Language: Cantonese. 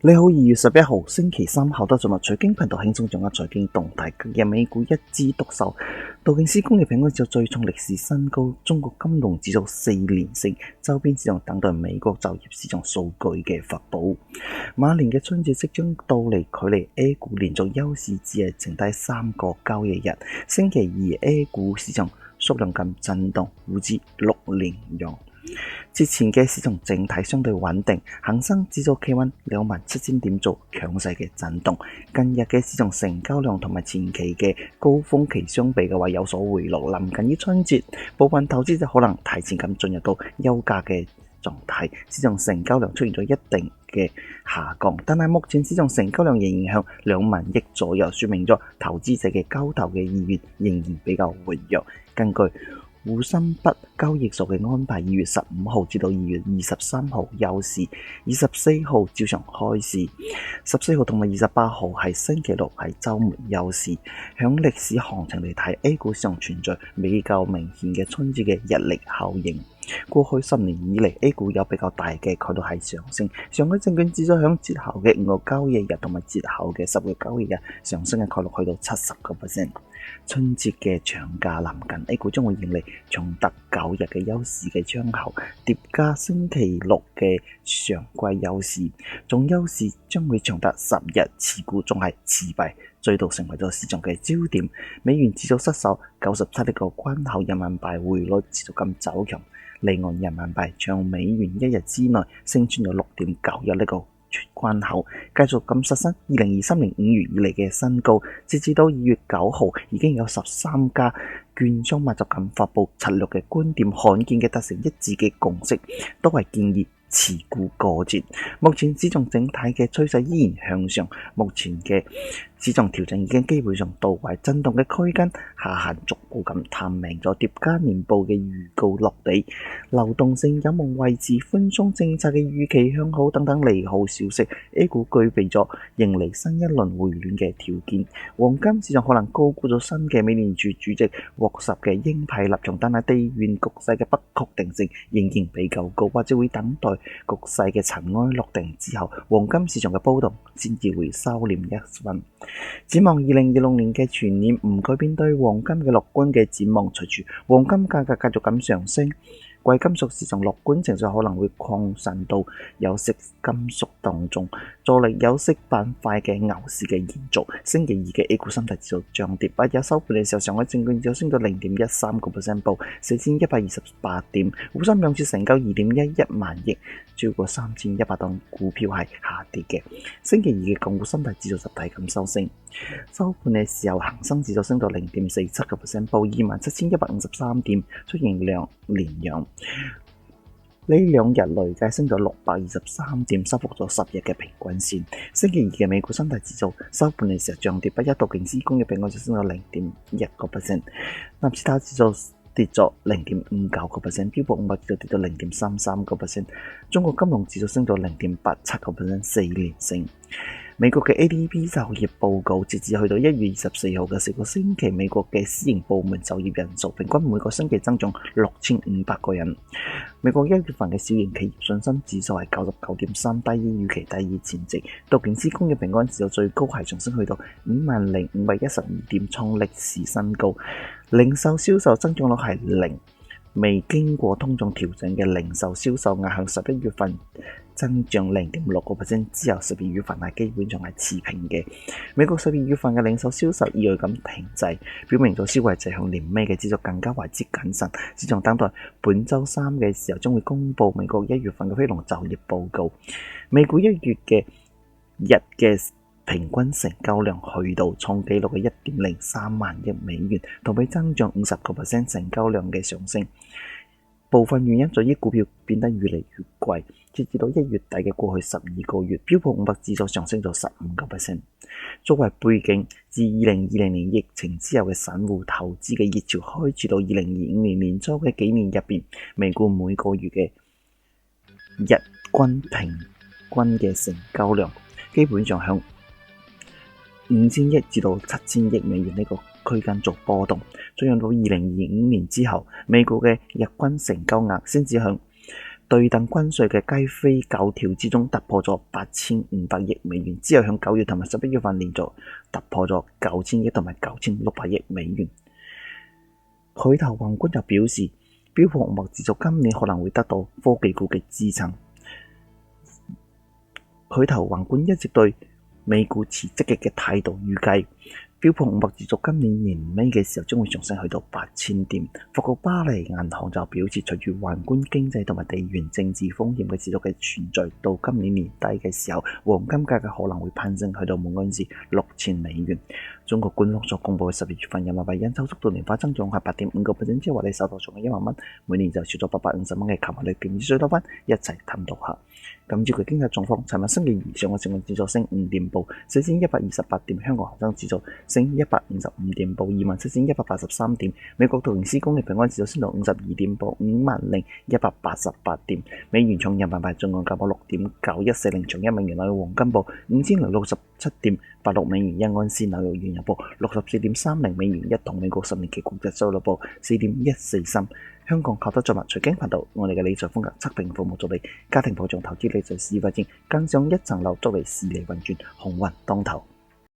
你好，2月11號星期三，後得進入財經頻道輕鬆掌握財經動態。今日美股一枝獨秀，道瓊斯工業平均指數再創歷史新高，中國金融指數4連升，周邊市場等待美國就業市場數據嘅發布。馬年嘅春節即將到嚟，距離 A 股連續休市只係剩低3個交易日。星期二 A 股市場縮量感震盪，滬指6連陽。節前嘅市場整體相對穩定，恒生指數企穩27000點做強勢嘅震動。近日嘅市場成交量同埋前期嘅高峰期相比嘅話有所回落。臨近於春節，部分投資者可能提前咁進入到休假嘅狀態，市場成交量出現咗一定嘅下降。但係目前市場成交量仍然向2萬億左右，說明咗投資者嘅交投嘅意願仍然比較活躍。根據滬深北交易所嘅安排，2月15號至到2月23號休市，24號照常開市，14號同埋28號係星期六係週末休市。響歷史行情嚟睇，A 股市場存在比較明顯嘅春節嘅日曆效應。過去10年以嚟 ，A 股有比較大嘅概率係上升。上海證券指數響節後嘅5個交易日同埋節後嘅10個交易日上升嘅概率去到70%。春節嘅長假臨近 ，A 股將會迎嚟長達9日嘅休市嘅窗口，疊加星期六嘅常規休市，總休市將會長達10日，持股仲係持幣，再度成為咗市場嘅焦點。美元指數失守97呢個關口，人民幣匯率持續咁走強。離岸人民幣長美元一日之內升穿咗6.91呢個關口，繼續咁實施2023年5月以嚟嘅新高。截至到2月9號，已經有13家券商密集咁發布策略嘅觀點，罕見嘅達成一致嘅共識，都係建議持股過節。目前市場整體嘅趨勢依然向上，目前嘅市場調整已經基本上到位，震動嘅區間下限逐步咁探明咗，疊加年報嘅預告落地，流動性有望維持，寬鬆政策嘅預期向好等等利好消息 ，A 股具備咗迎嚟新一輪回暖嘅條件。黃金市場可能高估咗新嘅美聯儲主席獲釋嘅鷹派立場，但係地緣局勢嘅不確定性仍然比較高，或者會等待局勢嘅塵埃落定之後，黃金市場嘅波動先至會收斂一分。展望2026年嘅全年，唔改變對黃金嘅樂觀嘅展望。隨住黃金價格繼續咁上升，貴金屬市場樂觀情緒可能會擴散到有色金屬當中，助力有色板塊嘅牛市嘅延續。星期二嘅 A 股三大指數漲跌不一，收盤嘅時候，上海證券指數升到0.13%，報4128點。滬深兩市成交2.11萬億，超過3100檔股票係下跌嘅。星期二嘅港股三大指數實體咁收升，收盤嘅時候，恒生指數升到0.47%，報27153點，出現兩連陽。呢2日累計升咗623點，收復咗10日嘅平均線。星期二嘅美股三大指數收盤嘅時候漲跌不一，道瓊斯工業平均就升咗0.1%，納斯達克指數跌咗0.59%，標普500指數跌咗0.33%，中國金融指數升咗0.87%， 4連升。美國嘅 ADP 就業報告，截至去到1月24號嘅4個星期，美國嘅私營部門就業人數平均每個星期增長6500個人。美國1月份嘅小型企業信心指數係99.3，低於預期，低於前值。道瓊斯工業平均指數最高係上升去到50512點，創歷史新高。零售銷售增長率係0，未經過通脹調整嘅零售銷售額向11月份增長0.6% 之後，12月份係基本上係持平嘅。美國12月份嘅零售銷售意外咁停滯，表明咗消費者向年尾嘅指數更加為之謹慎。市場等待本週三嘅時候將會公布美國1月份嘅非農就業報告。美股1月嘅日嘅平均成交量去到創紀錄嘅1.03萬億美元，同比增長50%成交量嘅上升。部分原因在於股票變得越嚟越貴。截至到1月底嘅過去12個月，標普500指數上升咗15%。作為背景，自2020年疫情之後嘅散戶投資嘅熱潮開始到2025年年初嘅幾年入邊，美股每個月嘅日均平均嘅成交量基本上向5000億至到7000億美元呢個區間做波動。進入到2025年之後，美股嘅日均成交額先至向對等關稅嘅雞飛狗跳之中突破咗8500億美元，之後向9月同埋11月份連續突破咗9000億同埋9600億美元。巨頭宏觀就表示，標普500指數今年可能會得到科技股嘅支撐。巨頭宏觀一直對美股持積極嘅態度，預計標普500指數今年年尾嘅時候將會上升去到8000點。法國巴黎銀行就表示，隨住宏觀經濟同埋地緣政治風險嘅持續嘅存在，到今年年底嘅時候，黃金價格可能會攀升去到每盎司6000美元。中國官方所公布嘅12月份人民幣印鈔速度年化增長係8.5%，即係話你手頭上嘅1萬蚊，每年就少咗850蚊嘅購買力，建議需多翻一齊探討下。今朝嘅經濟狀況，尋日星期二上嘅證券指數升5點報4128點，香港恒生指數升155點報27183點，美國道瓊斯工業平均指數升到52點報50188點，美元從人民幣進港價報6.9140，從1美元紐約黃金報5067.86美元一盎司，紐約原油報64.30美元一桶，美國10年期國債收率報4.143。香港靠得著物財經頻道，我哋嘅理財風格測評服務助理家庭保障投資理財事業發展，更上一層樓，助你事業運轉，鴻運當頭。